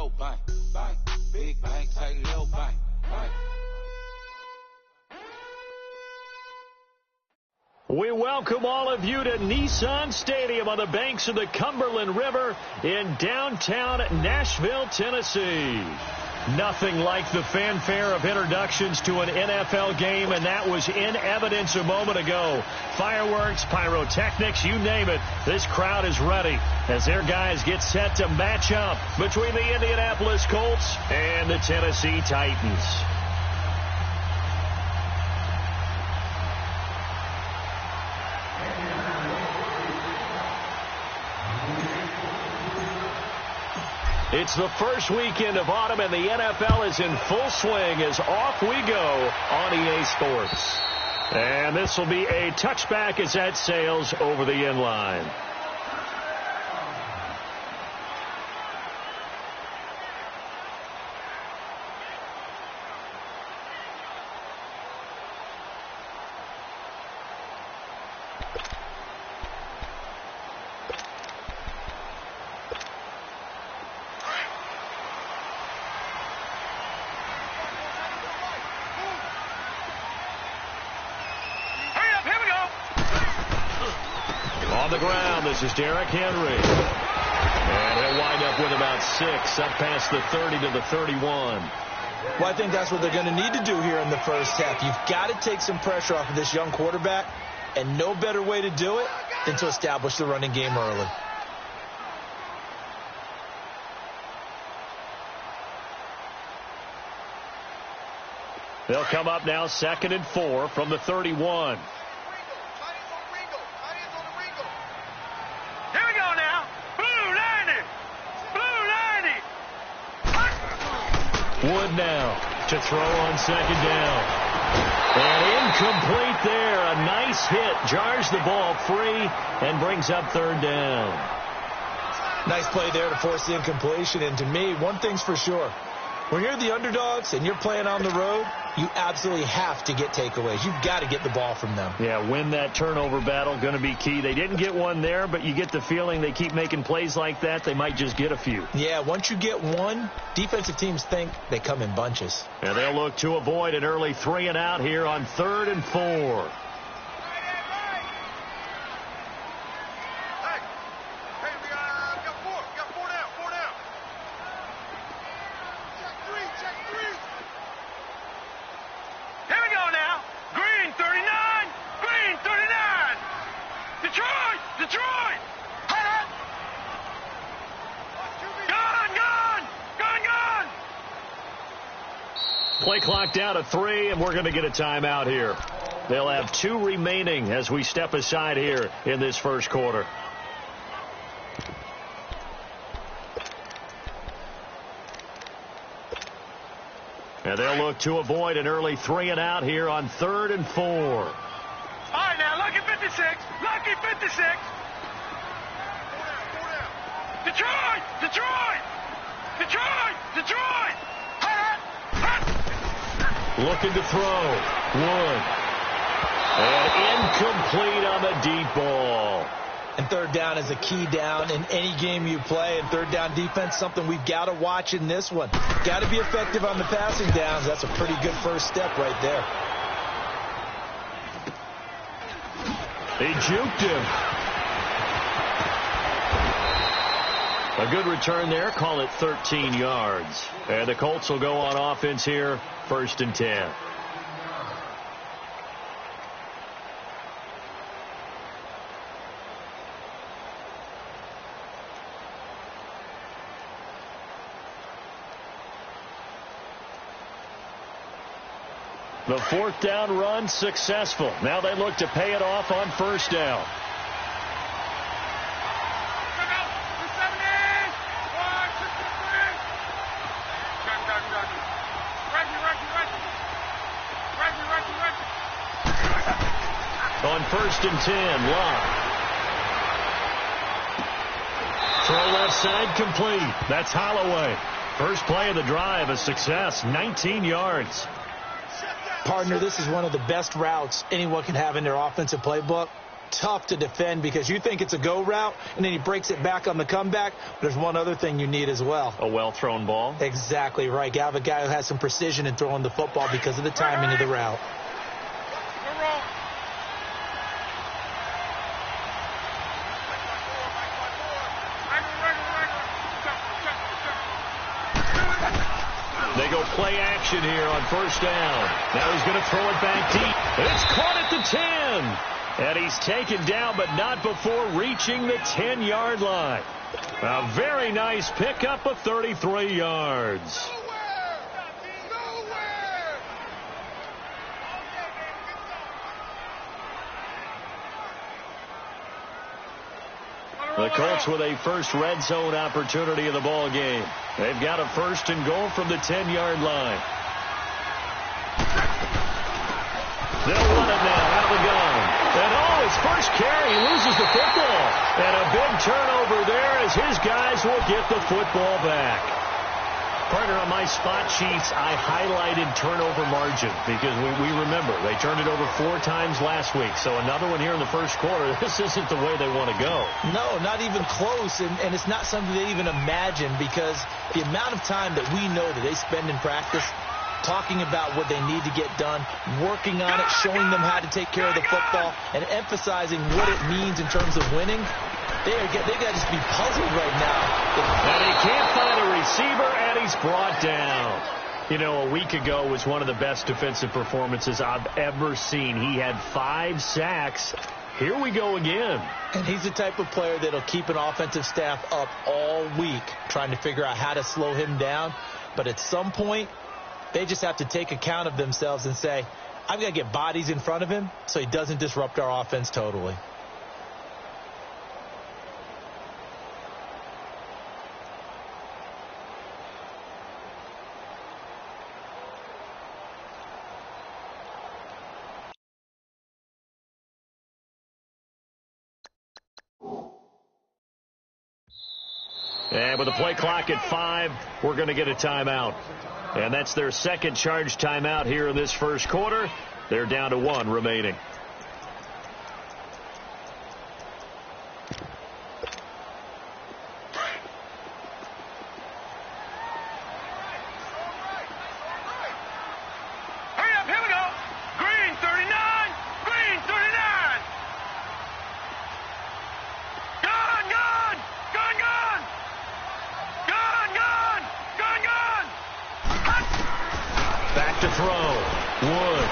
little bang, bang, big bang, take little bang, bang. We welcome all of you to Nissan Stadium on the banks of the Cumberland River in downtown Nashville, Tennessee. Nothing like the fanfare of introductions to an NFL game, and that was in evidence a moment ago. Fireworks, pyrotechnics, you name it. This crowd is ready as their guys get set to match up between the Indianapolis Colts and the Tennessee Titans. It's the first weekend of autumn, and the NFL is in full swing as off we go on EA Sports. And this will be a touchback as that sails over the end line. On the ground, this is Derrick Henry. And he'll wind up with about 6, up past the 30 to the 31. Well, I think that's what they're going to need to do here in the first half. You've got to take some pressure off of this young quarterback, and no better way to do it than to establish the running game early. They'll come up now 2nd and 4 from the 31. Wood now to throw on 2nd down. And incomplete there. A nice hit. Jars the ball free and brings up 3rd down. Nice play there to force the incompletion. And to me, one thing's for sure. When you're the underdogs and you're playing on the road, you absolutely have to get takeaways. You've got to get the ball from them. Yeah, win that turnover battle, going to be key. They didn't get one there, but you get the feeling they keep making plays like that, they might just get a few. Yeah, once you get one, defensive teams think they come in bunches. And they'll look to avoid an early 3 and out here on 3rd and 4. Play clock down to 3, and we're going to get a timeout here. They'll have 2 remaining as we step aside here in this first quarter. And they'll look to avoid an early 3 and out here on 3rd and 4. All right, now, lucky 56. Lucky 56. Detroit! Detroit! Detroit! Detroit! Looking to throw. Wood. And incomplete on the deep ball. And 3rd down is a key down in any game you play. And 3rd down defense, something we've got to watch in this one. Got to be effective on the passing downs. That's a pretty good first step right there. He juked him. A good return there. Call it 13 yards. And the Colts will go on offense here. 1st and 10. The 4th down run successful. Now they look to pay it off on 1st down. On 1st and 10, Locke. Throw left side complete. That's Holloway. First play of the drive, a success, 19 yards. Partner, this is one of the best routes anyone can have in their offensive playbook. tough to defend because you think it's a go route, and then he breaks it back on the comeback. There's one other thing you need as well. A well-thrown ball? Exactly right. You have a guy who has some precision in throwing the football because of the timing of the route. They go play action here on first down. Now he's going to throw it back deep. It's caught at the 10. And he's taken down, but not before reaching the 10-yard line. A very nice pickup of 33 yards. The Colts with a first red zone opportunity in the ball game. They've got a first and goal from the 10-yard line. They'll run it now out of the gun. And his first carry, he loses the football. And a big turnover there as his guys will get the football back. Partner, on my spot sheets, I highlighted turnover margin because we remember they turned it over 4 times last week. So another one here in the first quarter. This isn't the way they want to go. No, not even close. And it's not something they even imagine because the amount of time that we know that they spend in practice talking about what they need to get done, working on it, showing them how to take care of the football, and emphasizing what it means in terms of winning. They got to just be puzzled right now. And he can't find a receiver, and he's brought down. You know, a week ago was one of the best defensive performances I've ever seen. He had 5 sacks. Here we go again. And he's the type of player that'll keep an offensive staff up all week trying to figure out how to slow him down. But at some point, they just have to take account of themselves and say, I've got to get bodies in front of him so he doesn't disrupt our offense totally. And with the play clock at 5, we're going to get a timeout. And that's their second charge timeout here in this first quarter. They're down to 1 remaining. Hurry up, here we go. Green 39, green 39. Gun, gun, gun, gun. Gun, gun, gun, gun. Back to throw. Wood.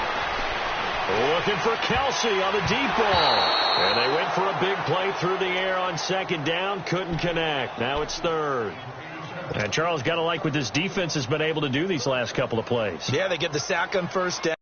Looking for Kelsey on the deep ball. And they went for a big play through the air on second down. Couldn't connect. Now it's third. And Charles, got to like what this defense has been able to do these last couple of plays. Yeah, they get the sack on first down.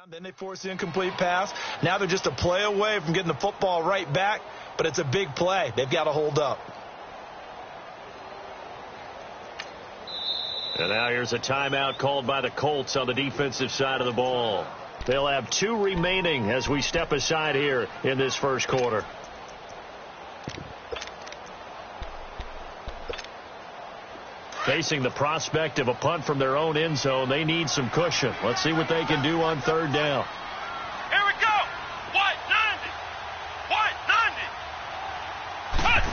Then they force the incomplete pass. Now they're just a play away from getting the football right back, but it's a big play. They've got to hold up. And now here's a timeout called by the Colts on the defensive side of the ball. They'll have 2 remaining as we step aside here in this first quarter. Facing the prospect of a punt from their own end zone, they need some cushion. Let's see what they can do on third down. Here we go. White 90. White 90. Punt.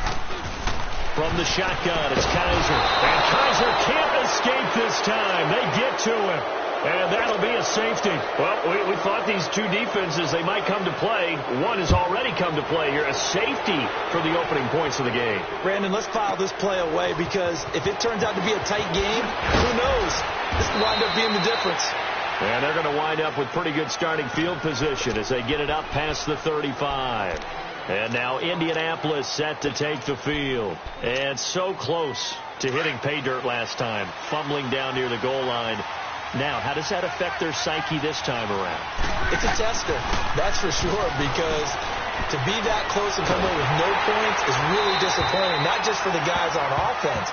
From the shotgun, it's Kaiser. And Kaiser can't escape this time. They get to him. And that'll be a safety. Well, we thought these two defenses, they might come to play. One has already come to play here. A safety for the opening points of the game. Brandon, let's file this play away because if it turns out to be a tight game, who knows? This will wind up being the difference. And they're going to wind up with pretty good starting field position as they get it up past the 35. And now Indianapolis set to take the field. And so close to hitting pay dirt last time, fumbling down near the goal line. Now, how does that affect their psyche this time around? It's a tester, that's for sure, because to be that close and come away with no points is really disappointing, not just for the guys on offense,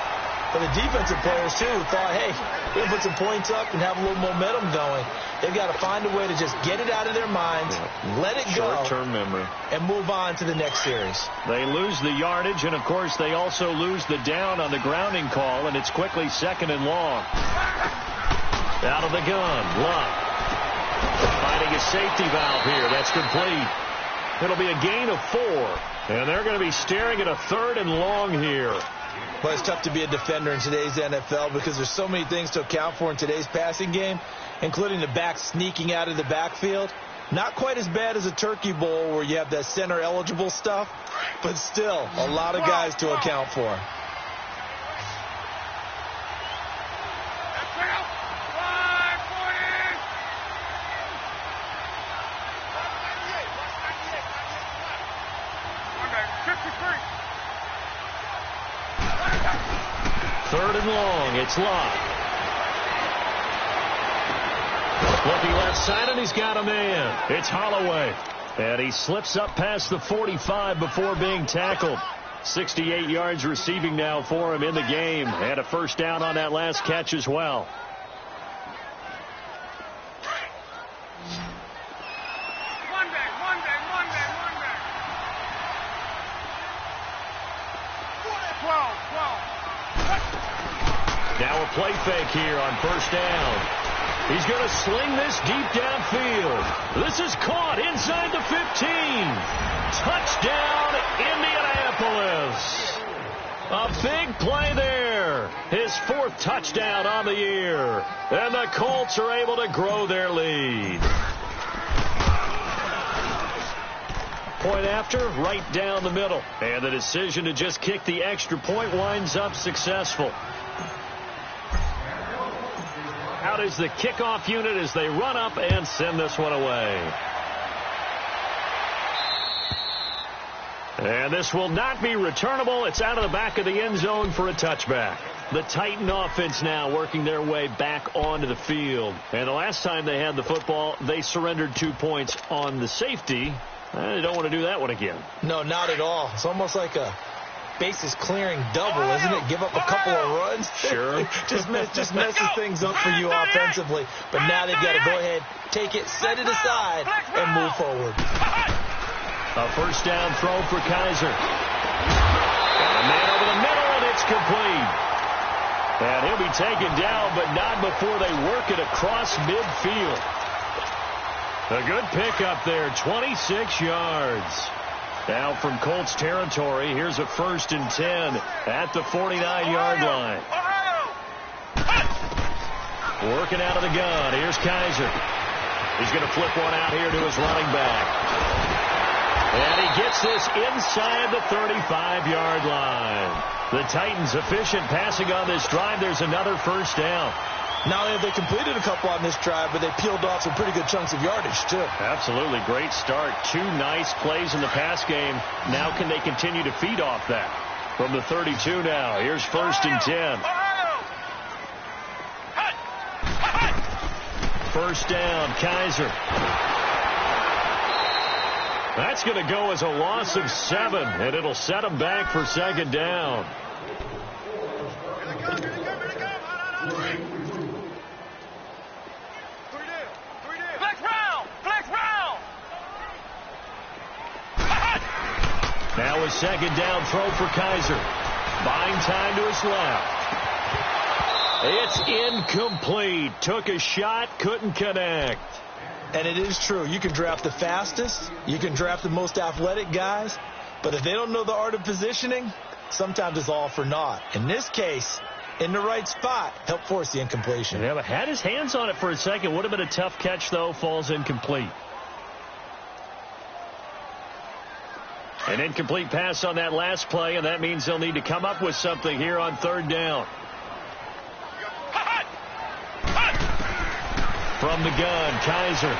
but the defensive players, too, who thought, hey, we'll put some points up and have a little momentum going. They've got to find a way to just get it out of their minds, let it go, short-term memory, and move on to the next series. They lose the yardage, and, of course, they also lose the down on the grounding call, and it's quickly 2nd and long. Out of the gun, Luck. Finding a safety valve here. That's complete. It'll be a gain of 4. And they're going to be staring at a 3rd and long here. Well, it's tough to be a defender in today's NFL because there's so many things to account for in today's passing game, including the back sneaking out of the backfield. Not quite as bad as a turkey bowl where you have that center-eligible stuff, but still a lot of guys to account for. Third and long, it's Locke. Looking left side, and he's got a man. It's Holloway. And he slips up past the 45 before being tackled. 68 yards receiving now for him in the game. And a first down on that last catch as well. Now a play fake here on first down. He's going to sling this deep downfield. This is caught inside the 15. Touchdown, Indianapolis. A big play there. His 4th touchdown on the year. And the Colts are able to grow their lead. Point after, right down the middle. And the decision to just kick the extra point winds up successful. Out is the kickoff unit as they run up and send this one away. And this will not be returnable. It's out of the back of the end zone for a touchback. The Titan offense now working their way back onto the field. And the last time they had the football, they surrendered 2 points on the safety. They don't want to do that one again. No, not at all. It's almost like a bases clearing double, isn't it? Give up a couple of runs. Sure. just messes things up for you offensively. But now they've got to go ahead, take it, set it aside, and move forward. A first down throw for Kaiser. And a man over the middle, and it's complete. And he'll be taken down, but not before they work it across midfield. A good pickup there, 26 yards. Now from Colts territory, here's a 1st and 10 at the 49-yard line. Working out of the gun. Here's Kaiser. He's going to flip one out here to his running back. And he gets this inside the 35-yard line. The Titans efficient passing on this drive. There's another first down. Not only have they completed a couple on this drive, but they peeled off some pretty good chunks of yardage, too. Absolutely. Great start. 2 nice plays in the pass game. Now can they continue to feed off that? From the 32 now. Here's 1st and 10. First down, Kaiser. That's going to go as a loss of 7, and it'll set them back for 2nd down. Now a 2nd down throw for Kaiser. Buying time to his left. It's incomplete. Took a shot, couldn't connect. And it is true. You can draft the fastest. You can draft the most athletic guys. But if they don't know the art of positioning, sometimes it's all for naught. In this case, in the right spot, helped force the incompletion. Yeah, but had his hands on it for a second. Would have been a tough catch, though. Falls incomplete. An incomplete pass on that last play, and that means they'll need to come up with something here on third down. From the gun, Kaiser.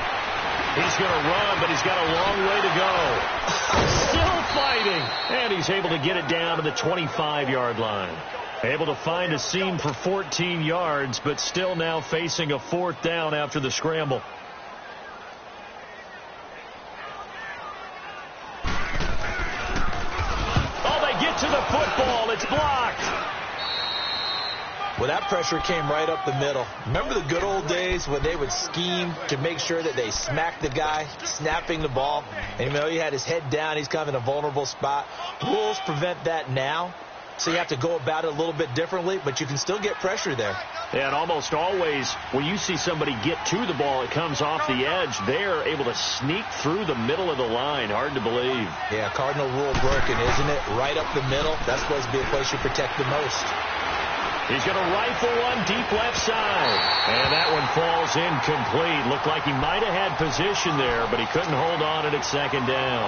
He's going to run, but he's got a long way to go. Still fighting. And he's able to get it down to the 25-yard line. Able to find a seam for 14 yards, but still now facing a fourth down after the scramble. Oh, they get to the football. It's blocked. Well, that pressure came right up the middle. Remember the good old days when they would scheme to make sure that they smacked the guy snapping the ball? And you know, he had his head down. He's kind of in a vulnerable spot. Rules prevent that now, so you have to go about it a little bit differently, but you can still get pressure there. Yeah, and almost always when you see somebody get to the ball, it comes off the edge. They're able to sneak through the middle of the line. Hard to believe. Yeah, cardinal rule broken, isn't it? Right up the middle. That's supposed to be a place you protect the most. He's going to rifle one deep left side. And that one falls incomplete. Looked like he might have had position there, but he couldn't hold on at second down.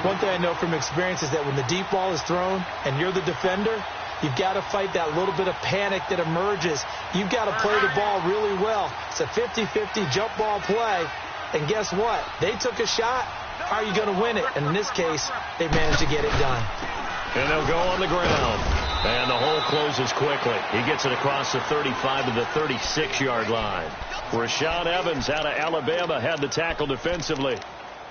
One thing I know from experience is that when the deep ball is thrown and you're the defender, you've got to fight that little bit of panic that emerges. You've got to play the ball really well. It's a 50-50 jump ball play. And guess what? They took a shot. How are you going to win it? And in this case, they managed to get it done. And they'll go on the ground. And the hole closes quickly. He gets it across the 35 to the 36-yard line. Rashaan Evans out of Alabama had the tackle defensively.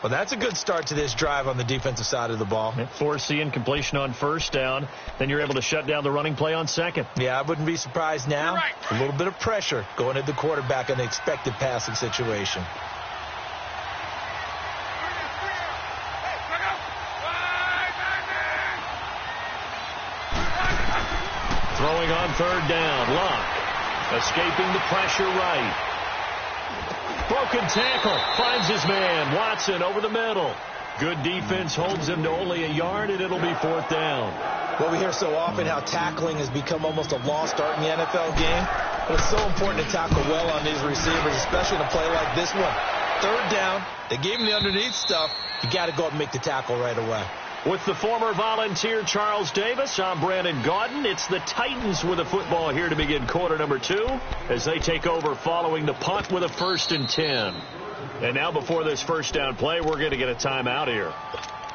Well, that's a good start to this drive on the defensive side of the ball. Force the incompletion on first down. Then you're able to shut down the running play on second. Yeah, I wouldn't be surprised now. A little bit of pressure going at the quarterback in the expected passing situation. Throwing on third down. Luck escaping the pressure right. Broken tackle. Finds his man. Watson over the middle. Good defense holds him to only a yard, and it'll be fourth down. Well, we hear so often how tackling has become almost a lost art in the NFL game. But it's so important to tackle well on these receivers, especially in a play like this one. Third down. They gave him the underneath stuff. You got to go up and make the tackle right away. With the former Volunteer Charles Davis, I'm Brandon Gaudin. It's the Titans with a football here to begin quarter number 2 as they take over following the punt with a 1st and 10. And now before this first down play, we're going to get a timeout here.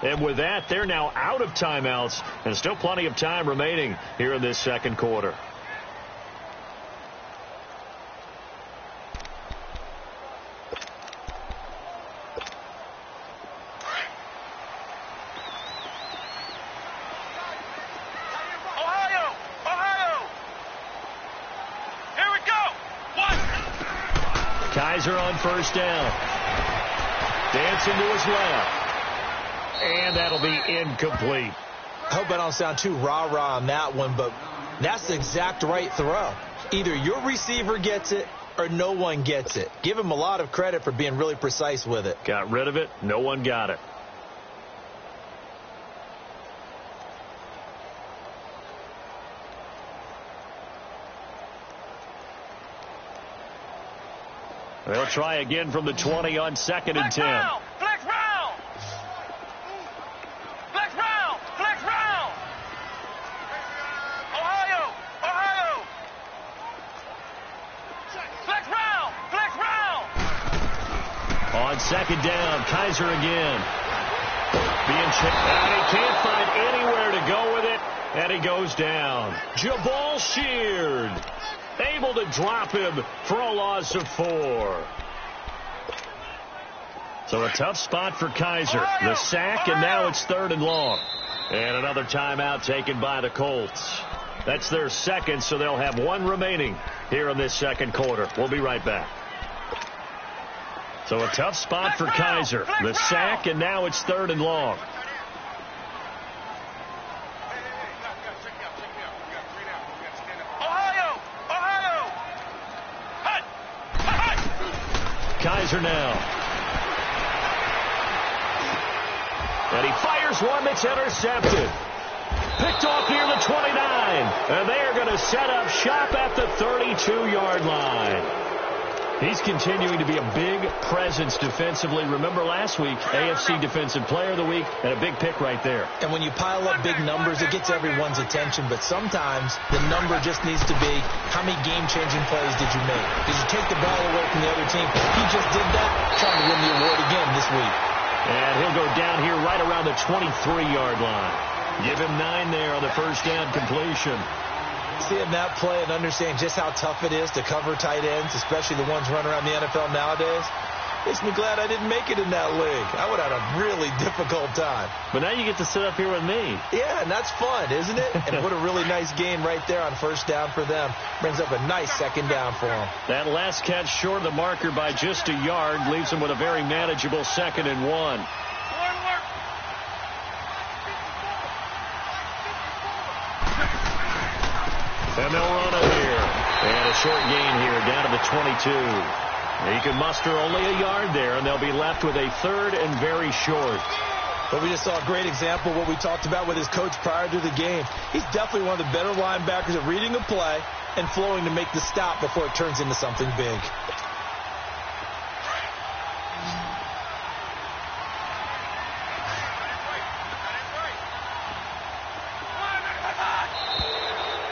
And with that, they're now out of timeouts and still plenty of time remaining here in this second quarter. Kaiser on first down. Dancing to his left. And that'll be incomplete. I hope I don't sound too rah-rah on that one, but that's the exact right throw. Either your receiver gets it or no one gets it. Give him a lot of credit for being really precise with it. Got rid of it. No one got it. They'll try again from the 20 on 2nd and 10. Flex round! Flex round! Flex round! Flex round! Ohio! Ohio! Flex round! Flex round! On 2nd down, Kaiser again. Being checked out. He can't find anywhere to go with it, and he goes down. Jabal Sheard able to drop him for a loss of 4. So a tough spot for Kaiser. The sack, and now it's 3rd and long. And another timeout taken by the Colts. That's their second, so they'll have one remaining here in this second quarter. We'll be right back. So a tough spot for Kaiser. The sack, and now it's 3rd and long. Kaiser now. And he fires one that's intercepted. Picked off near the 29. And they are going to set up shop at the 32-yard line. He's continuing to be a big presence defensively. Remember last week, AFC Defensive Player of the Week, and a big pick right there. And when you pile up big numbers, it gets everyone's attention. But sometimes the number just needs to be, how many game-changing plays did you make? Did you take the ball away from the other team? He just did that, trying to win the award again this week. And he'll go down here right around the 23-yard line. Give him 9 there on the first down completion. Seeing that play and understand just how tough it is to cover tight ends, especially the ones running around the NFL nowadays, makes me glad I didn't make it in that league. I would have had a really difficult time. But now you get to sit up here with me. Yeah, and that's fun, isn't it? And what a really nice game right there on first down for them. Brings up a nice second down for them. That last catch short of the marker by just a yard leaves them with a very manageable 2nd and 1. And they'll run it here. And a short gain here down to the 22. He can muster only a yard there, and they'll be left with a 3rd and very short. But we just saw a great example of what we talked about with his coach prior to the game. He's definitely one of the better linebackers at reading a play and flowing to make the stop before it turns into something big.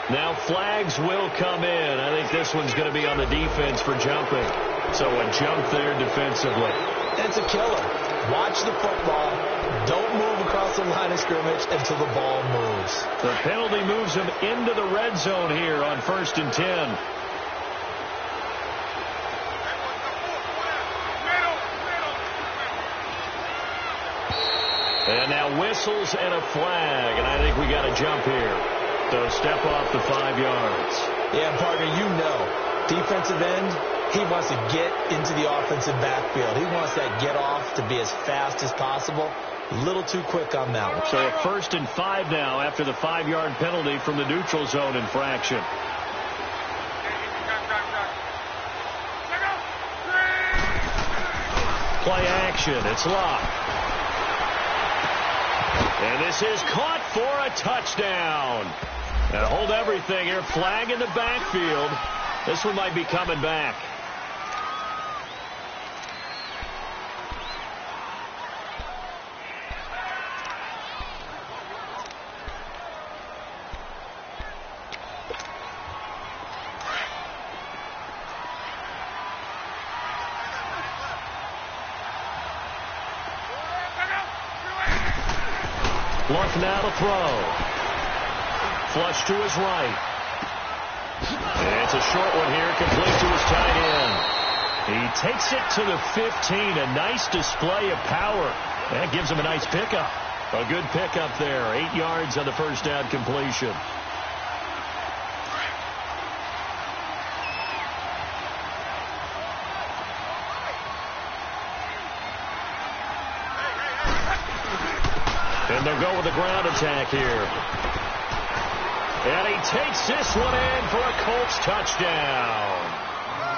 Now flags will come in. I think this one's going to be on the defense for jumping. So a jump there defensively. That's a killer. Watch the football. Don't move across the line of scrimmage until the ball moves. The penalty moves him into the red zone here on 1st and 10. And now whistles and a flag, and I think we got a jump here. So step off the 5 yards. Yeah, partner, you know, defensive end, he wants to get into the offensive backfield. He wants that get off to be as fast as possible. A little too quick on that one. So a 1st and 5 now after the 5-yard penalty from the neutral zone infraction. Play action. It's locked. And this is caught for a touchdown. And hold everything here. Flag in the backfield. This one might be coming back. Bluff now to throw. Flush to his right. And it's a short one here, complete to his tight end. He takes it to the 15. A nice display of power. That gives him a nice pickup. A good pickup there. 8 yards on the first down completion. And they'll go with a ground attack here. And he takes this one in for a Colts touchdown.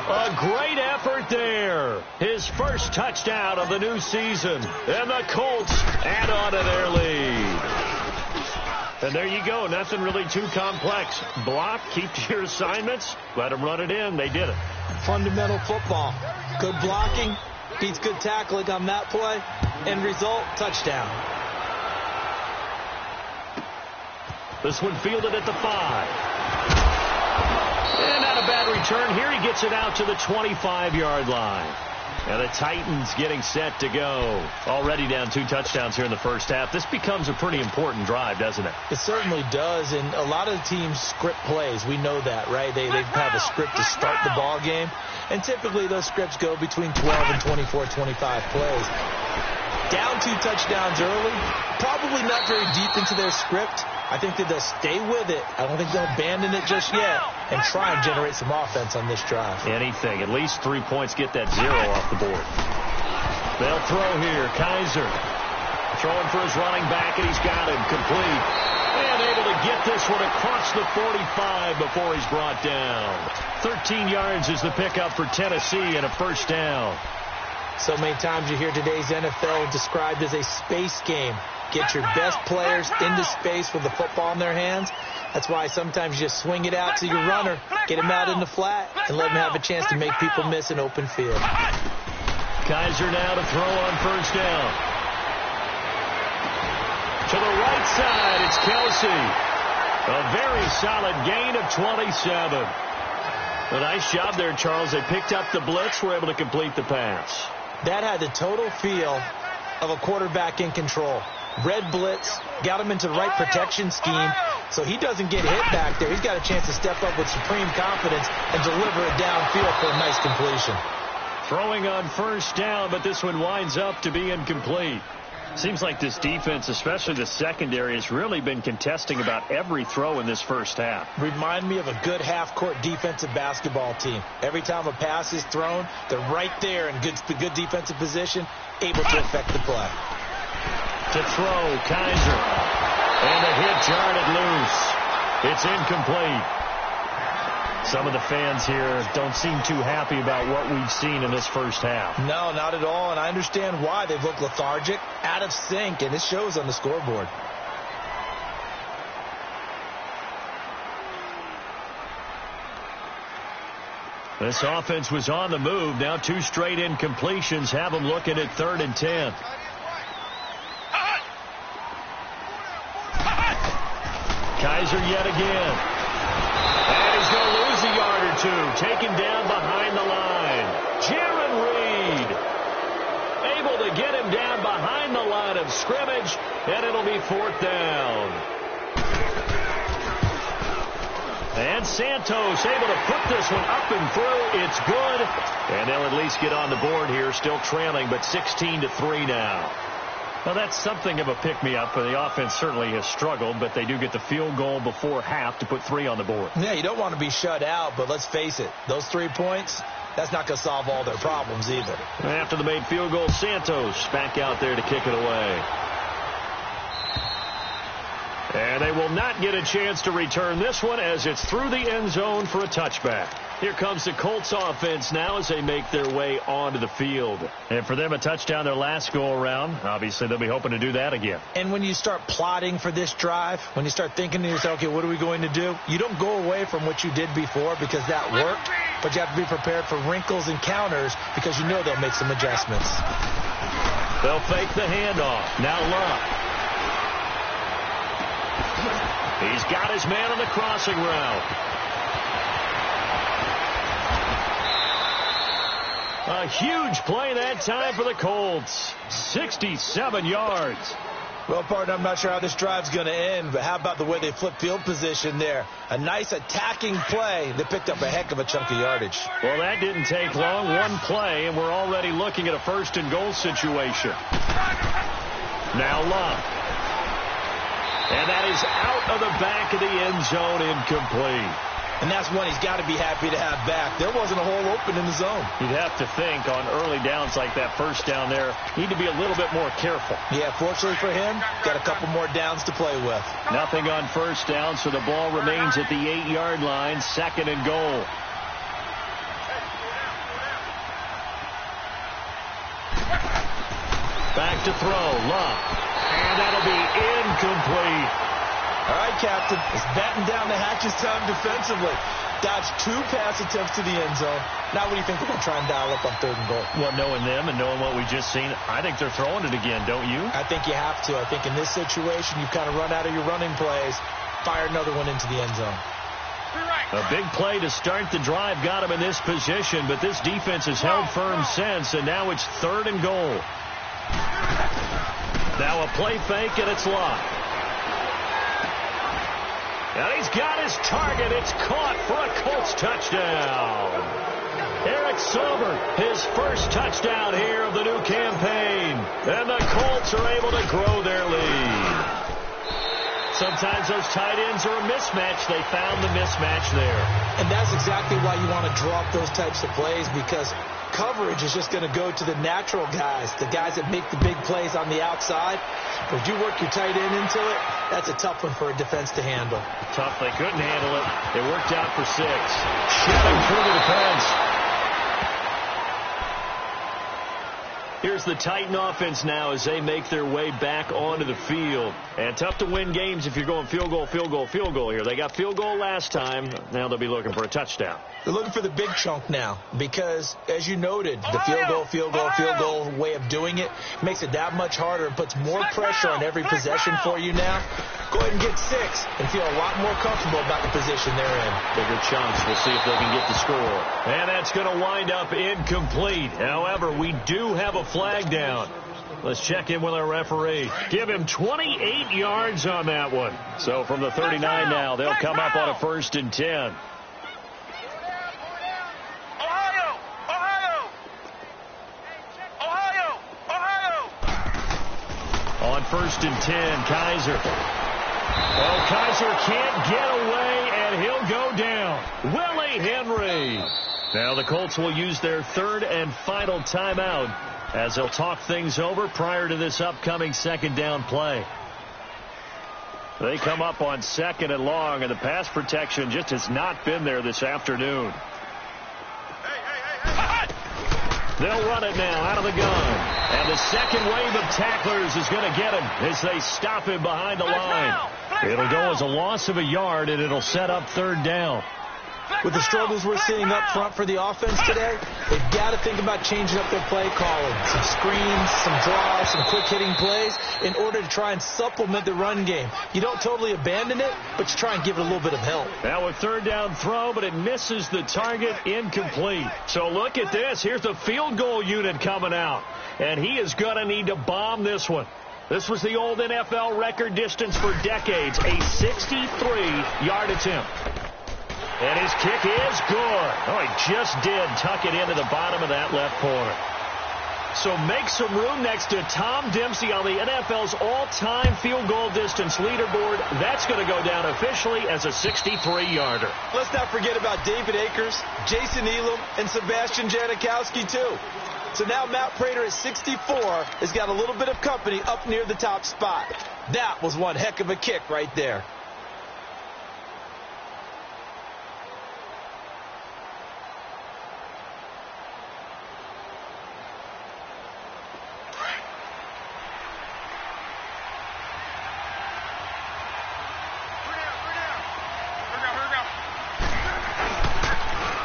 A great effort there. His first touchdown of the new season. And the Colts add on to their lead. And there you go. Nothing really too complex. Block, keep to your assignments, let them run it in. They did it. Fundamental football. Good blocking beats good tackling on that play. End result, touchdown. This one fielded at the 5. And not a bad return. Here he gets it out to the 25-yard line. And the Titans getting set to go. Already down 2 touchdowns here in the first half. This becomes a pretty important drive, doesn't it? It certainly does. And a lot of teams script plays. We know that, right? They have a script to start the ball game. And typically those scripts go between 12 and 24, 25 plays. Down 2 touchdowns early. Probably not very deep into their script. I think that they'll stay with it. I don't think they'll abandon it just yet and try and generate some offense on this drive. Anything. At least 3 points. Get that 0 off the board. They'll throw here. Kaiser throwing for his running back, and he's got him complete. And able to get this one across the 45 before he's brought down. 13 yards is the pickup for Tennessee and a first down. So many times you hear today's NFL described as a space game. Get your best players into space with the football in their hands. That's why sometimes you just swing it out to your runner, get him out in the flat, and let him have a chance to make people miss an open field. Kaiser now to throw on first down. To the right side, it's Kelsey. A very solid gain of 27. A nice job there, Charles. They picked up the blitz, were able to complete the pass. That had the total feel of a quarterback in control. Red blitz, got him into the right protection scheme, so he doesn't get hit back there. He's got a chance to step up with supreme confidence and deliver it downfield for a nice completion. Throwing on first down, but this one winds up to be incomplete. Seems like this defense, especially the secondary, has really been contesting about every throw in this first half. Remind me of a good half-court defensive basketball team. Every time a pass is thrown, they're right there in good defensive position, able to affect the play. To throw, Kaiser. And a hit jarred loose. It's incomplete. Some of the fans here don't seem too happy about what we've seen in this first half. No, not at all, and I understand why. They've looked lethargic, out of sync, and it shows on the scoreboard. This offense was on the move. Now 2 straight incompletions have them looking at 3rd and 10. Kaiser yet again. And he's going to lose a yard or two. Taken down behind the line. Jaron Reed able to get him down behind the line of scrimmage, and it'll be 4th down. And Santos able to put this one up and through. It's good. And they'll at least get on the board here, still trailing, but 16-3 now. Well, that's something of a pick-me-up. The offense certainly has struggled, but they do get the field goal before half to put 3 on the board. Yeah, you don't want to be shut out, but let's face it, those 3 points, that's not going to solve all their problems either. After the made field goal, Santos back out there to kick it away. And they will not get a chance to return this one as it's through the end zone for a touchback. Here comes the Colts offense now as they make their way onto the field. And for them, a touchdown their last go-around. Obviously, they'll be hoping to do that again. And when you start plotting for this drive, when you start thinking to yourself, okay, what are we going to do? You don't go away from what you did before because that worked, but you have to be prepared for wrinkles and counters because you know they'll make some adjustments. They'll fake the handoff. Now Love. He's got his man on the crossing route. A huge play that time for the Colts. 67 yards. Well, partner, I'm not sure how this drive's going to end, but how about the way they flip field position there? A nice attacking play that picked up a heck of a chunk of yardage. Well, that didn't take long. One play, and we're already looking at a 1st and goal situation. Now Love. And that is out of the back of the end zone, incomplete. And that's one he's got to be happy to have back. There wasn't a hole open in the zone. You'd have to think on early downs like that, first down there, need to be a little bit more careful. Yeah, fortunately for him, got a couple more downs to play with. Nothing on first down, so the ball remains at the 8-yard line, 2nd and goal. Back to throw, Love. And that'll be incomplete. All right, Captain, it's batten down the hatches time defensively. Dodged 2 pass attempts to the end zone. Now what do you think they're going to try and dial up on 3rd and goal? Well, knowing them and knowing what we just seen, I think they're throwing it again, don't you? I think you have to. I think in this situation, you kind of run out of your running plays, fire another one into the end zone. A big play to start the drive got him in this position, but this defense has held firm since, and now it's 3rd and goal. Now a play fake, and it's locked. And he's got his target. It's caught for a Colts touchdown. Eric Silver, his first touchdown here of the new campaign. And the Colts are able to grow their lead. Sometimes those tight ends are a mismatch. They found the mismatch there. And that's exactly why you want to draw up those types of plays, because coverage is just going to go to the natural guys, the guys that make the big plays on the outside. But if you work your tight end into it, that's a tough one for a defense to handle. Tough. They couldn't handle it. It worked out for 6. Shipping through the defense. Here's the Titan offense now as they make their way back onto the field. And tough to win games if you're going field goal, field goal, field goal here. They got field goal last time. Now they'll be looking for a touchdown. They're looking for the big chunk now because, as you noted, the field goal way of doing it makes it that much harder and puts more pressure on every possession for you now. Go ahead and get 6 and feel a lot more comfortable about the position they're in. Bigger chunks. We'll see if they can get the score. And that's going to wind up incomplete. However, we do have a flag down. Let's check in with our referee. Give him 28 yards on that one. So from the 39 now, they'll come up on a 1st and 10. On 1st and 10, Kaiser. Oh, Kaiser can't get away, and he'll go down. Willie Henry. Now the Colts will use their 3rd and final timeout as they'll talk things over prior to this upcoming 2nd down play. They come up on 2nd and long, and the pass protection just has not been there this afternoon. They'll run it now out of the gun. And the second wave of tacklers is going to get him as they stop him behind the line. It'll go as a loss of a yard, and it'll set up 3rd down. With the struggles we're seeing up front for the offense today, they've got to think about changing up their play calling. Some screens, some draws, some quick-hitting plays in order to try and supplement the run game. You don't totally abandon it, but you try and give it a little bit of help. Now a 3rd down throw, but it misses the target, incomplete. So look at this. Here's the field goal unit coming out, and he is going to need to bomb this one. This was the old NFL record distance for decades, a 63-yard attempt. And his kick is good. Oh, he just did tuck it into the bottom of that left corner. So make some room next to Tom Dempsey on the NFL's all-time field goal distance leaderboard. That's going to go down officially as a 63-yarder. Let's not forget about David Akers, Jason Elam, and Sebastian Janikowski, too. So now Matt Prater at 64 has got a little bit of company up near the top spot. That was one heck of a kick right there.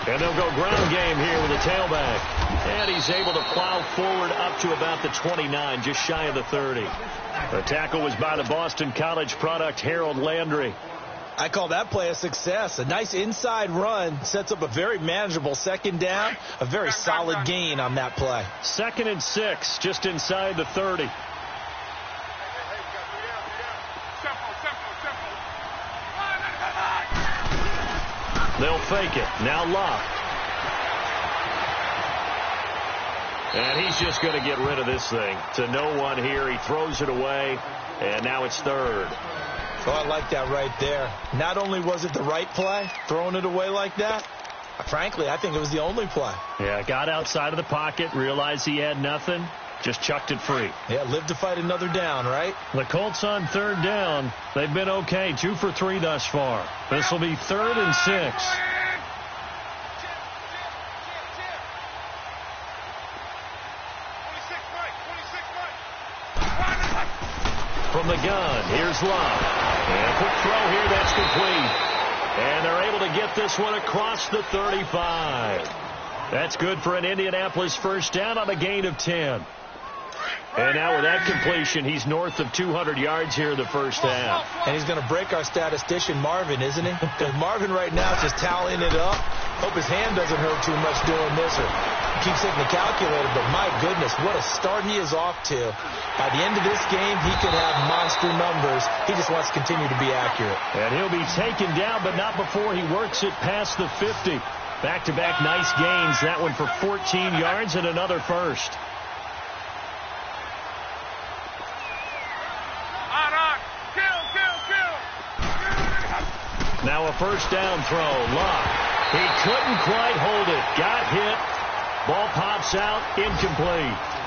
And they'll go ground game here with a tailback. And he's able to plow forward up to about the 29, just shy of the 30. The tackle was by the Boston College product, Harold Landry. I call that play a success. A nice inside run sets up a very manageable 2nd down, a very solid gain on that play. 2nd and 6, just inside the 30. They'll fake it. Now Locke. And he's just going to get rid of this thing. To no one here. He throws it away. And now it's 3rd. Oh, I like that right there. Not only was it the right play, throwing it away like that, frankly, I think it was the only play. Yeah, got outside of the pocket, realized he had nothing, just chucked it free. Yeah, live to fight another down, right? The Colts on 3rd down. They've been okay, 2 for 3 thus far. This will be 3rd and 6. From the gun, here's Love. And a quick throw here, that's complete. And they're able to get this one across the 35. That's good for an Indianapolis 1st down on a gain of 10. And now with that completion, he's north of 200 yards here in the 1st half. And he's going to break our statistician, Marvin, isn't he? Because Marvin right now is just tallying it up. Hope his hand doesn't hurt too much doing this, or keeps hitting the calculator. But my goodness, what a start he is off to. By the end of this game, he could have monster numbers. He just wants to continue to be accurate. And he'll be taken down, but not before he works it past the 50. Back-to-back nice gains. That one for 14 yards and another 1st. Now a 1st down throw. Locke. He couldn't quite hold it. Got hit. Ball pops out. Incomplete.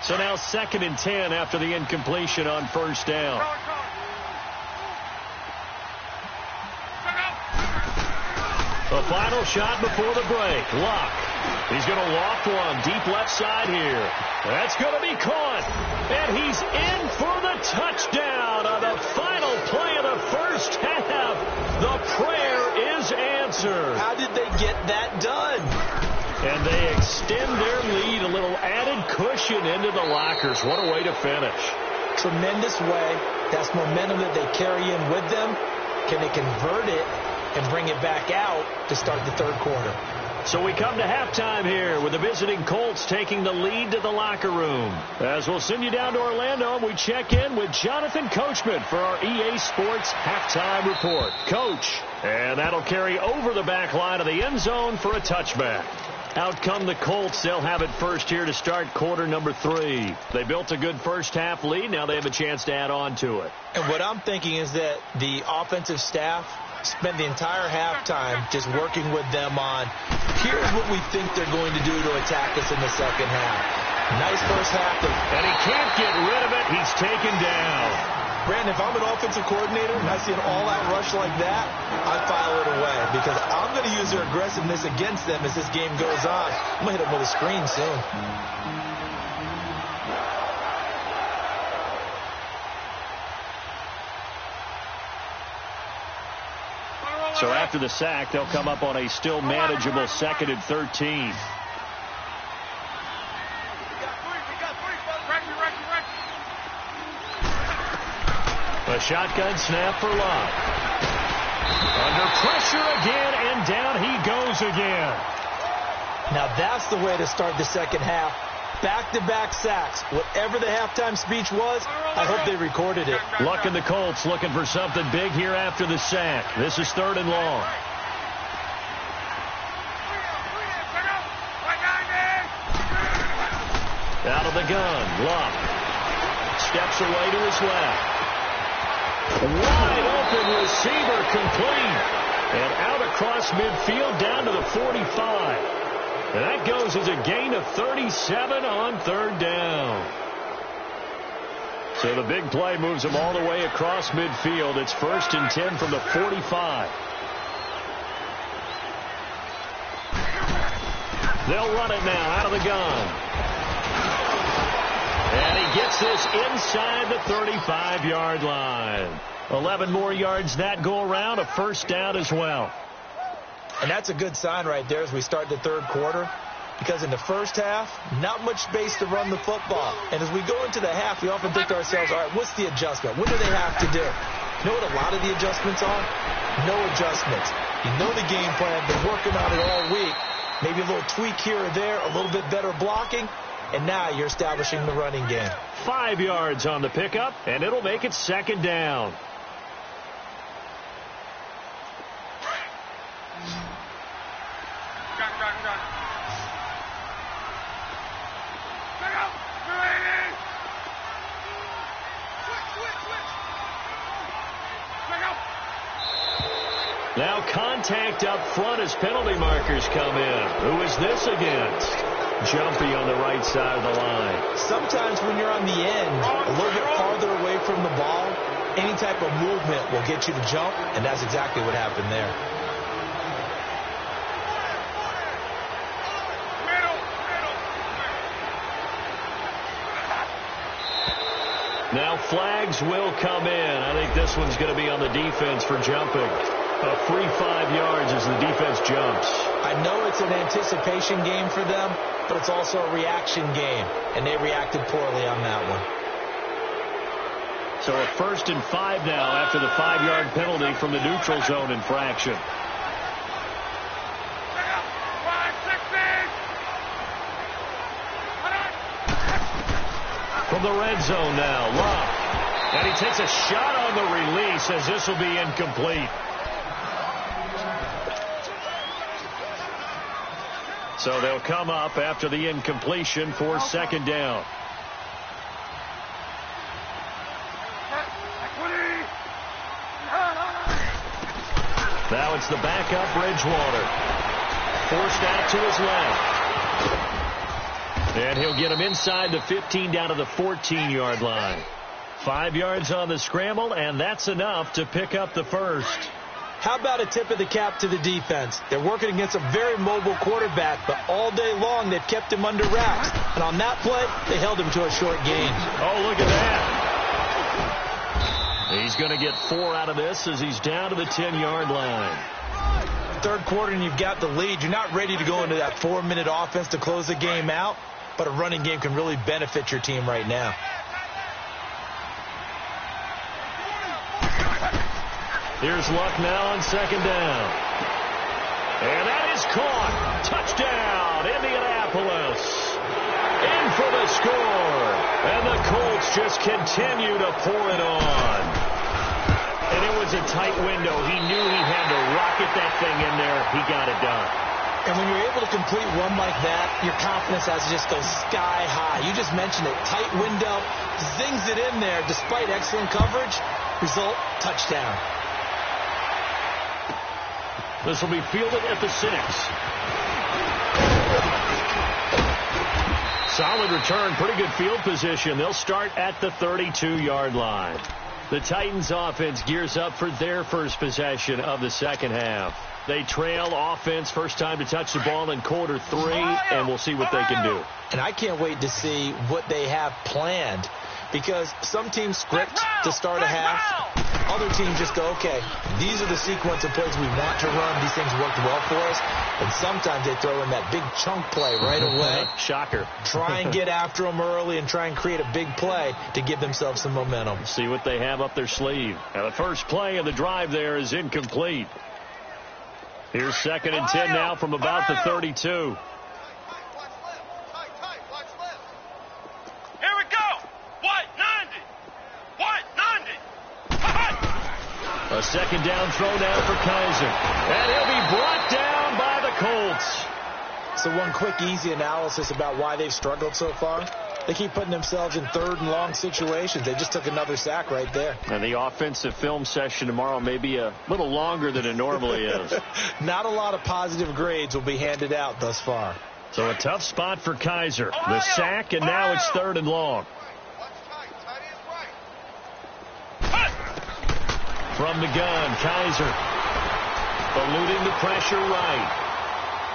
So now 2nd and 10 after the incompletion on first down. The final shot before the break. Luck. He's going to loft one deep left side here. That's going to be caught. And he's in for the touchdown on the final play of the first half. The prayer is answered. How did they get that done? And they extend their lead, a little added cushion into the lockers. What a way to finish. Tremendous way. That's momentum that they carry in with them. Can they convert it and bring it back out to start the third quarter? So we come to halftime here with the visiting Colts taking the lead to the locker room. As we'll send you down to Orlando, we check in with Jonathan Coachman for our EA Sports halftime report. Coach, and that'll carry over the back line of the end zone for a touchback. Out come the Colts. They'll have it first here to start quarter number 3. They built a good first half lead. Now they have a chance to add on to it. And what I'm thinking is that the offensive staff spent the entire halftime just working with them on, here's what we think they're going to do to attack us in the second half. Nice first half. And he can't get rid of it. He's taken down. Brandon, if I'm an offensive coordinator and I see an all-out rush like that, I file it away because I'm going to use their aggressiveness against them as this game goes on. I'm going to hit them with a screen soon. So after the sack, they'll come up on a still manageable 2nd and 13. A shotgun snap for Love. Under pressure again, and down he goes again. Now that's the way to start the second half. Back-to-back sacks. Whatever the halftime speech was, I hope they recorded it. Luck and the Colts looking for something big here after the sack. This is 3rd and long. Out of the gun, Luck. Steps away to his left. Wide open receiver complete. And out across midfield down to the 45. And that goes as a gain of 37 on 3rd down. So the big play moves them all the way across midfield. It's 1st and 10 from the 45. They'll run it now out of the gun. And he gets this inside the 35-yard line. 11 more yards that go around, a first down as well. And that's a good sign right there as we start the third quarter, because in the first half, not much space to run the football. And as we go into the half, we often think to ourselves, all right, what's the adjustment? What do they have to do? You know what a lot of the adjustments are? No adjustments. You know the game plan, been working on it all week. Maybe a little tweak here or there, a little bit better blocking, and now you're establishing the running game. 5 yards on the pickup, and it'll make it 2nd down. Now contact up front as penalty markers come in. Who is this against? Jumpy on the right side of the line. Sometimes when you're on the end, a little bit farther away from the ball, any type of movement will get you to jump, and that's exactly what happened there. Now flags will come in. I think this one's going to be on the defense for jumping. A free 5 yards as the defense jumps. I know it's an anticipation game for them, but it's also a reaction game, and they reacted poorly on that one. So a 1st and 5 now after the 5-yard penalty from the neutral zone infraction. From the red zone now, Luck. And he takes a shot on the release as this will be incomplete. So they'll come up after the incompletion for 2nd down. Now it's the backup Bridgewater. Forced out to his left. And he'll get him inside the 15 down to the 14-yard line. 5 yards on the scramble, and that's enough to pick up the first. How about a tip of the cap to the defense? They're working against a very mobile quarterback, but all day long they've kept him under wraps. And on that play, they held him to a short gain. Oh, look at that. He's going to get 4 out of this as he's down to the 10-yard line. Third quarter and you've got the lead. You're not ready to go into that 4-minute offense to close the game out, but a running game can really benefit your team right now. Here's Luck now on second down. And that is caught. Touchdown, Indianapolis. In for the score. And the Colts just continue to pour it on. And it was a tight window. He knew he had to rocket that thing in there. He got it done. And when you're able to complete one like that, your confidence has to just go sky high. You just mentioned it. Tight window. Zings it in there despite excellent coverage. Result, touchdown. This will be fielded at the 6. Solid return, pretty good field position. They'll start at the 32-yard line. The Titans offense gears up for their first possession of the second half. They trail offense, first time to touch the ball in quarter 3, and we'll see what they can do. And I can't wait to see what they have planned, because some teams script to start a half. Other teams just go, okay, these are the sequence of plays we want to run. These things worked well for us. And sometimes they throw in that big chunk play right away. Shocker. Try and get after them early and try and create a big play to give themselves some momentum. See what they have up their sleeve. Now the first play of the drive there is incomplete. Here's 2nd and 10 now from about the 32. Here we go. White 90. White 90. A second down throw now for Kaiser. And he'll be brought down by the Colts. So one quick, easy analysis about why they've struggled so far. They keep putting themselves in 3rd and long situations. They just took another sack right there. And the offensive film session tomorrow may be a little longer than it normally is. Not a lot of positive grades will be handed out thus far. So a tough spot for Kaiser. The sack, and now it's 3rd and long. From the gun, Kaiser eluding the pressure right.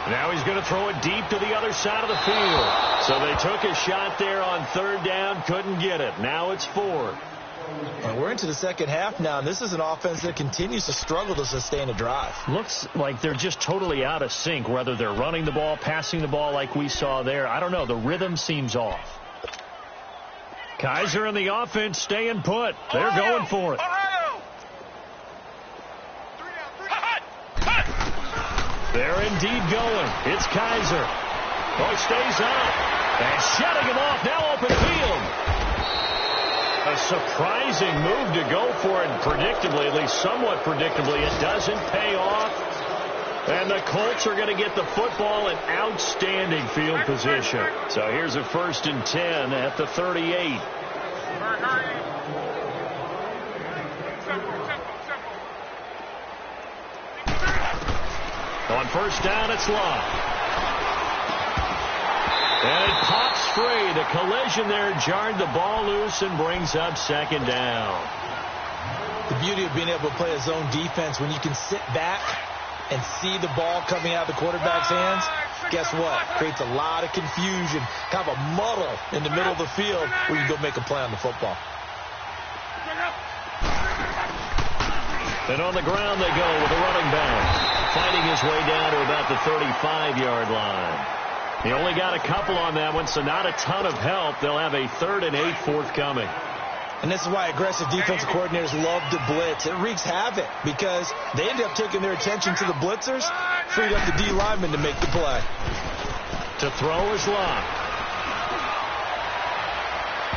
Now he's going to throw it deep to the other side of the field. So they took a shot there on 3rd down, couldn't get it. Now it's 4. And we're into the second half now, and this is an offense that continues to struggle to sustain a drive. Looks like they're just totally out of sync, whether they're running the ball, passing the ball like we saw there. I don't know. The rhythm seems off. Kaiser and the offense staying put. They're going for it. They're indeed going. It's Kaiser. Oh, he stays up. And shutting him off. Now open field. A surprising move to go for it predictably, at least somewhat predictably. It doesn't pay off. And the Colts are going to get the football in outstanding field position. So here's a 1st and 10 at the 38. On first down, it's Luck. And it pops free. The collision there jarred the ball loose and brings up 2nd down. The beauty of being able to play a zone defense when you can sit back and see the ball coming out of the quarterback's hands, guess what? Creates a lot of confusion, kind of a muddle in the middle of the field where you go make a play on the football. And on the ground they go with a running back, fighting his way down to about the 35-yard line. He only got a couple on that one, so not a ton of help. They'll have a 3rd and 8 forthcoming. And this is why aggressive defensive coordinators love to blitz. It wreaks havoc because they end up taking their attention to the blitzers, freed up the D lineman to make the play. To throw is Luck.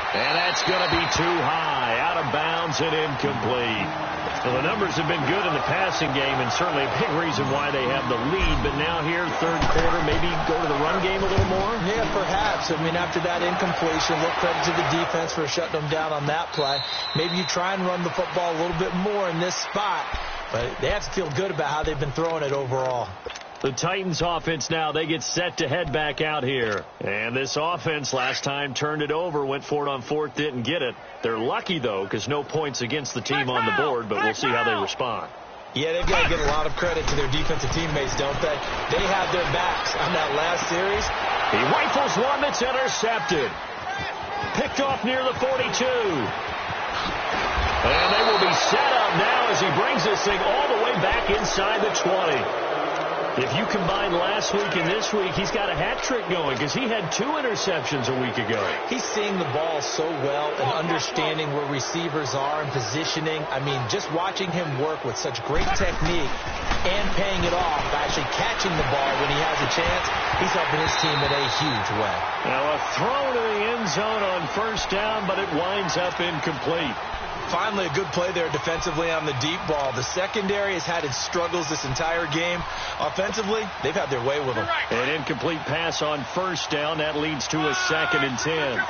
And that's going to be too high, out of bounds and incomplete. Well, the numbers have been good in the passing game, and certainly a big reason why they have the lead. But now here, 3rd quarter, maybe go to the run game a little more? Yeah, perhaps. I mean, after that incompletion, look credit to the defense for shutting them down on that play. Maybe you try and run the football a little bit more in this spot. But they have to feel good about how they've been throwing it overall. The Titans offense now, they get set to head back out here. And this offense last time turned it over, went for it on fourth, didn't get it. They're lucky, though, because no points against the team on the board, but we'll see how they respond. Yeah, they've got to give a lot of credit to their defensive teammates, don't they? They had their backs on that last series. He rifles one that's intercepted. Picked off near the 42. And they will be set up now as he brings this thing all the way back inside the 20. If you combine last week and this week, he's got a hat trick going because he had 2 interceptions a week ago. He's seeing the ball so well and understanding where receivers are and positioning. I mean, just watching him work with such great technique and paying it off, actually catching the ball when he has a chance, he's helping his team in a huge way. Now a throw to the end zone on first down, but it winds up incomplete. Finally, a good play there defensively on the deep ball. The secondary has had its struggles this entire game. Offensively, they've had their way with them. An incomplete pass on first down. That leads to a 2nd and 10. 11.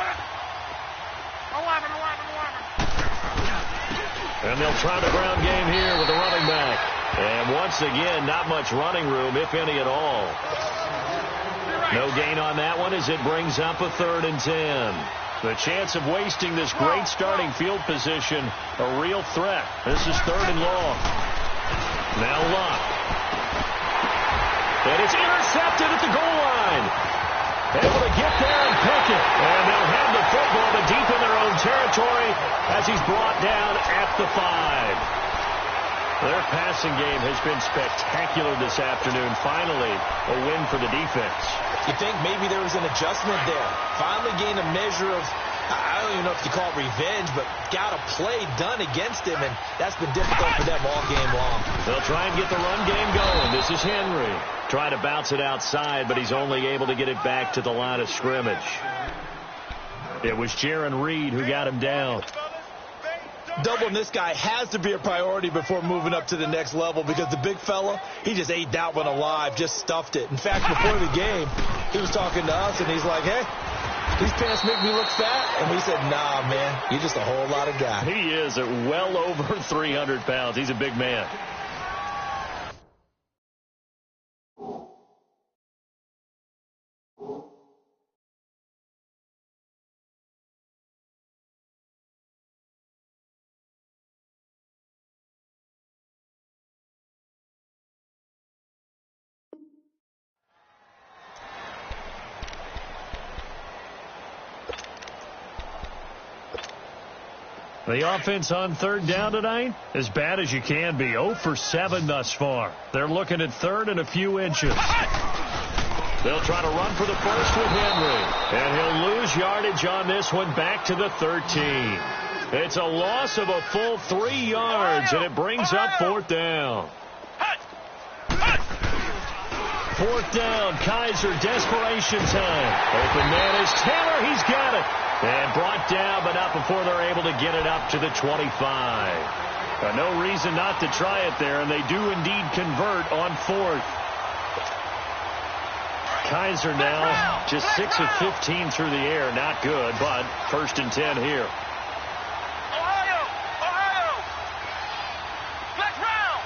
And they'll try the ground game here with the running back. And once again, not much running room, if any at all. No gain on that one as it brings up a 3rd and 10. The chance of wasting this great starting field position, a real threat. This is 3rd and long. Now Luck. And it's intercepted at the goal line. Able to get there and pick it. And they'll have the football but deep in their own territory as he's brought down at the 5. Their passing game has been spectacular this afternoon. Finally, a win for the defense. You think maybe there was an adjustment there. Finally gained a measure of, I don't even know if you call it revenge, but got a play done against him, and that's been difficult for them all game long. They'll try and get the run game going. This is Henry. Trying to bounce it outside, but he's only able to get it back to the line of scrimmage. It was Jaron Reed who got him down. Doubling this guy has to be a priority before moving up to the next level because the big fella, he just ate that one alive, just stuffed it. In fact, before the game, he was talking to us, and he's like, hey, these pants make me look fat. And we said, nah, man, you're just a whole lot of guy. He is at well over 300 pounds. He's a big man. The offense on 3rd down tonight, as bad as you can be. 0 for 7 thus far. They're looking at 3rd and a few inches. They'll try to run for the first with Henry. And he'll lose yardage on this one back to the 13. It's a loss of a full 3 yards, and it brings up 4th down. 4th down, Kaiser, desperation time. Open man is Taylor, he's got it. And brought down, but not before they're able to get it up to the 25. No reason not to try it there, and they do indeed convert on 4th. Kaiser now just 6 of 15 through the air. Not good, but 1st and 10 here. Ohio! Flex round!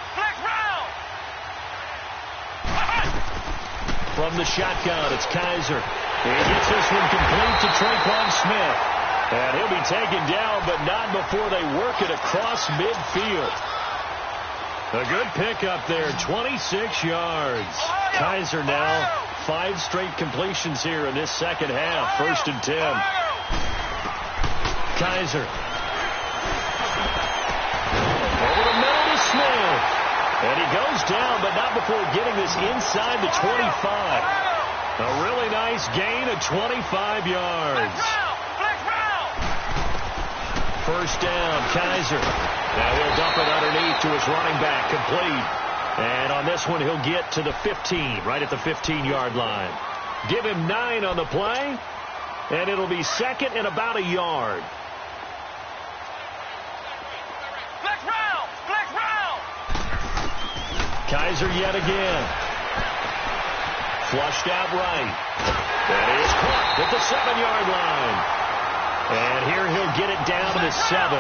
From the shotgun, it's Kaiser. He gets this one complete to Traquan Smith. And he'll be taken down, but not before they work it across midfield. A good pickup there, 26 yards. Kaiser now 5 straight completions here in this second half. 1st and 10. Kaiser. Over the middle to Smith. And he goes down, but not before getting this inside the 25. A really nice gain of 25 yards. 1st down, Kaiser. Now he'll dump it underneath to his running back, complete. And on this one, he'll get to the 15, right at the 15-yard line. Give him 9 on the play, and it'll be 2nd and about a yard. Kaiser yet again. Flushed out right. That is caught at the 7-yard line. And here he'll get it down to the 7.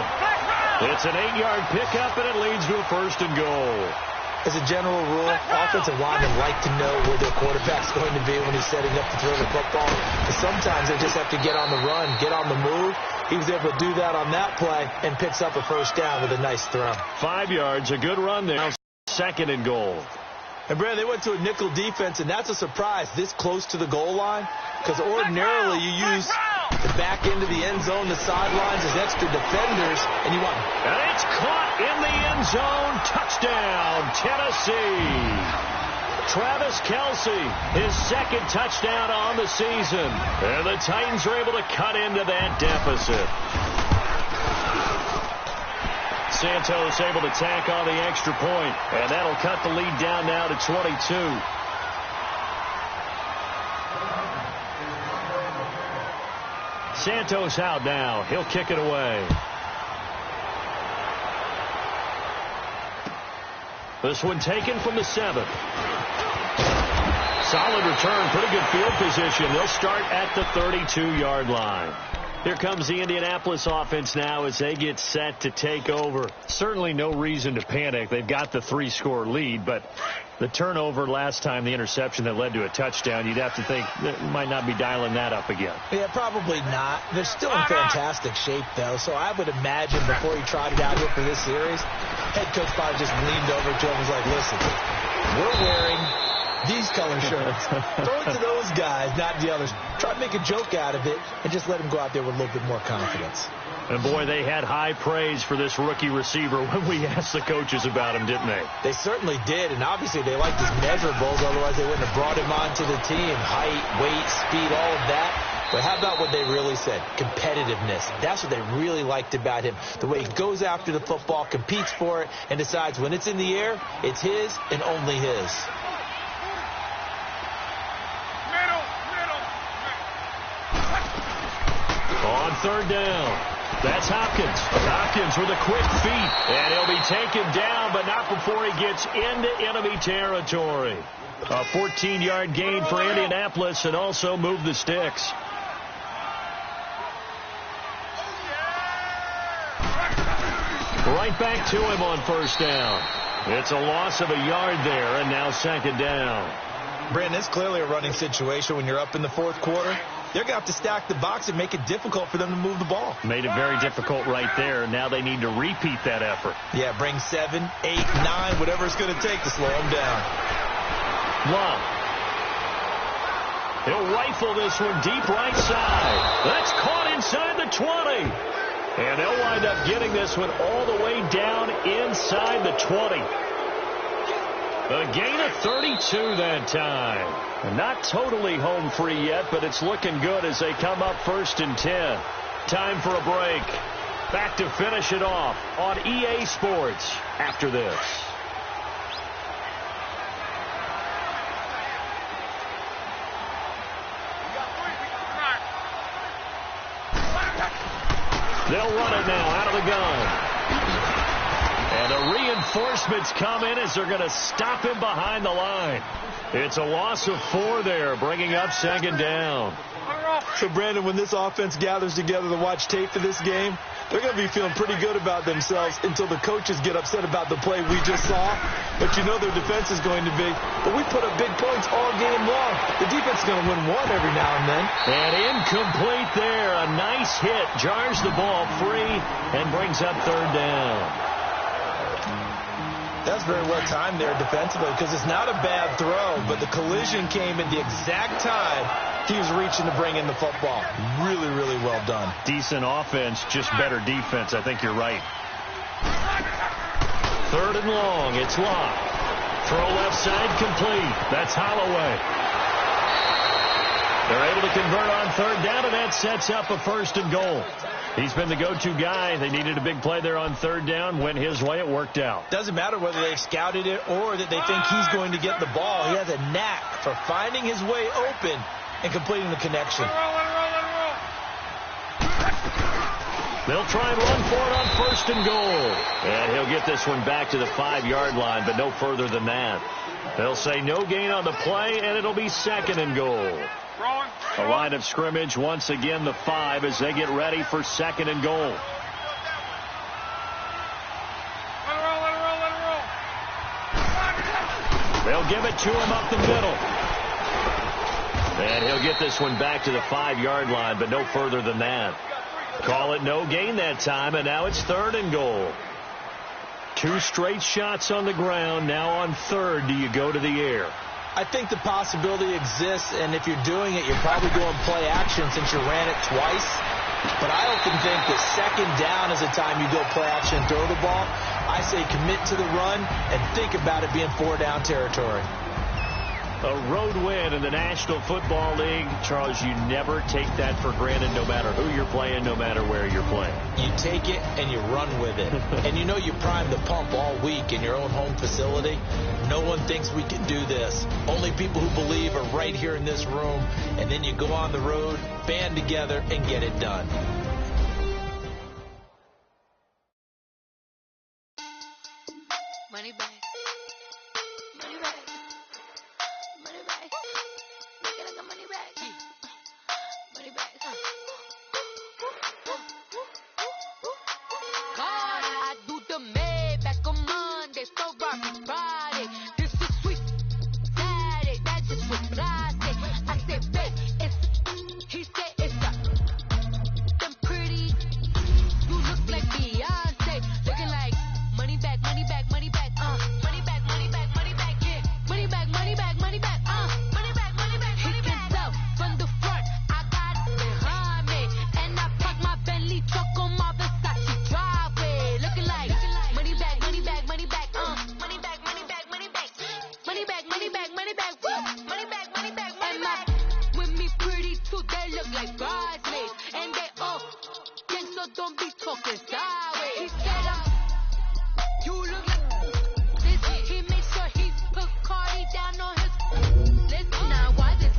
It's an 8-yard pickup, and it leads to a 1st and goal. As a general rule, offensive linemen like to know where their quarterback's going to be when he's setting up to throw the football. But sometimes they just have to get on the run, get on the move. He was able to do that on that play and picks up a first down with a nice throw. 5 yards, a good run there. 2nd and goal. And, Brad, they went to a nickel defense, and that's a surprise this close to the goal line, because ordinarily you use the back end of the end zone, the sidelines as extra defenders, and you want... And it's caught in the end zone. Touchdown, Tennessee. Travis Kelce, his 2nd touchdown on the season. And the Titans are able to cut into that deficit. Santos able to tack on the extra point, and that'll cut the lead down now to 22. Santos out now. He'll kick it away. This one taken from the 7th. Solid return, pretty good field position. They'll start at the 32-yard line. Here comes the Indianapolis offense now as they get set to take over. Certainly no reason to panic. They've got the 3-score lead, but the turnover last time, the interception that led to a touchdown, you'd have to think that might not be dialing that up again. Yeah, probably not. They're still in fantastic shape, though, so I would imagine before he trotted out here for this series, head coach probably just leaned over to him and was like, listen, we're wearing these color shirts. Throw it to those guys, not the others. Try to make a joke out of it and just let him go out there with a little bit more confidence. And, boy, they had high praise for this rookie receiver when we asked the coaches about him, didn't they? They certainly did, and obviously they liked his measurables. Otherwise, they wouldn't have brought him onto the team. Height, weight, speed, all of that. But how about what they really said? Competitiveness. That's what they really liked about him. The way he goes after the football, competes for it, and decides when it's in the air, it's his and only his. On 3rd down, that's Hopkins. Hopkins with a quick feet, and he'll be taken down, but not before he gets into enemy territory. A 14-yard gain for Indianapolis and also move the sticks. Right back to him on 1st down. It's a loss of a yard there, and now 2nd down. Brandon, it's clearly a running situation when you're up in the 4th quarter. They're going to have to stack the box and make it difficult for them to move the ball. Made it very difficult right there. Now they need to repeat that effort. Yeah, bring 7, 8, 9, whatever it's going to take to slow them down. Love. He'll rifle this one deep right side. That's caught inside the 20. And they'll wind up getting this one all the way down inside the 20. A gain of 32 that time. Not totally home free yet, but it's looking good as they come up 1st and 10. Time for a break. Back to finish it off on EA Sports after this. They'll run it now out of the gun. And the reinforcements come in as they're going to stop him behind the line. It's a loss of 4 there, bringing up 2nd down. So, Brandon, when this offense gathers together to watch tape for this game, they're going to be feeling pretty good about themselves until the coaches get upset about the play we just saw. But you know their defense is going to be. But we put up big points all game long. The defense is going to win one every now and then. And incomplete there. A nice hit. Jars the ball free and brings up 3rd down. That's very well timed there defensively because it's not a bad throw, but the collision came at the exact time he was reaching to bring in the football. Really, really well done. Decent offense, just better defense. I think you're right. 3rd and long. It's Locke. Throw left side complete. That's Holloway. They're able to convert on 3rd down, and that sets up a 1st and goal. He's been the go-to guy. They needed a big play there on 3rd down. Went his way. It worked out. Doesn't matter whether they've scouted it or that they think he's going to get the ball. He has a knack for finding his way open and completing the connection. They'll try and run for it on 1st and goal. And he'll get this one back to the 5-yard line, but no further than that. They'll say no gain on the play, and it'll be 2nd and goal. A line of scrimmage, once again the 5 as they get ready for 2nd and goal. They'll give it to him up the middle. And he'll get this one back to the 5-yard line, but no further than that. Call it no gain that time, and now it's 3rd and goal. 2 straight shots on the ground. Now on 3rd, do you go to the air? I think the possibility exists, and if you're doing it, you're probably going play action since you ran it twice. But I often think that 2nd down is the time you go play action and throw the ball. I say commit to the run and think about it being 4-down territory. A road win in the National Football League. Charles, you never take that for granted no matter who you're playing, no matter where you're playing. You take it and you run with it. And you know you primed the pump all week in your own home facility. No one thinks we can do this. Only people who believe are right here in this room. And then you go on the road, band together, and get it done. Money back. Money back. Money back. Make it like a money back. Money back. God, I do the Maybach on Monday, so rock Friday. This is sweet Saturday, that just was Friday. I said, babe, it's, he said it's a, them pretty, you look like Beyonce, looking like money back, money back, money back, money back, money back, money back, yeah, money back, money back, money back, money back, money back, money back. He can tell from the front, I got it behind me, and I park my Bentley truck on my Versace driveway, looking like money back, money back, money back, money back, money back, money back, money back, money back, money back, money back, money back, money back. With me pretty too, they look like bridesmaids, and they all gang, so don't be talking sideways. He said you look like this. He made sure he put Cardi down on his list. Now why this?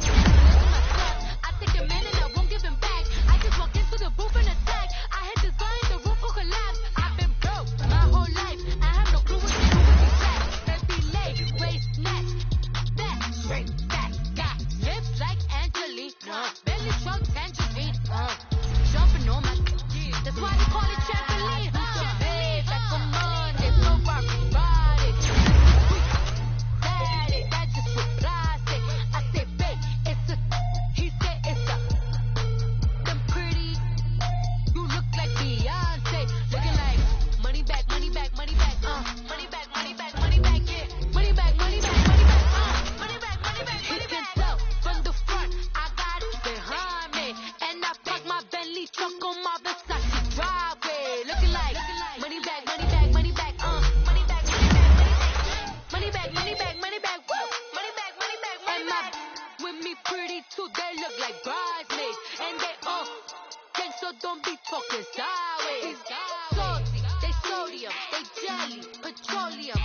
I take a man and I won't give him back. I just walk into the booth and attack. I had designed the roof will collapse. I've been broke my whole life. I have no clue what to do with these racks. Baby leg, waist, snatch, back, straight back. Got lips like Angelina, belly truck tangerine. Jumping on my, that's why they call it trampoline. Babe, like a Monday, so rock Friday. Saturday, that just was plastic. I said, babe, it's a, he said it's a, them pretty, you look like Beyonce, looking like money back, money back, money back, money back, money back, money back, yeah, money back, money back, money back, money back, money back. He can tell from the front, I got it behind me, and I park my Bentley truck on my Versace driveway, looking like money back, money back, money back, money back, money back, money back, money back, money back, woo, money back, money back, money back. With me pretty too, they look like bridesmaids, and they all gang, so don't be talking sideways. Salty, they sodium, they jelly, petroleum,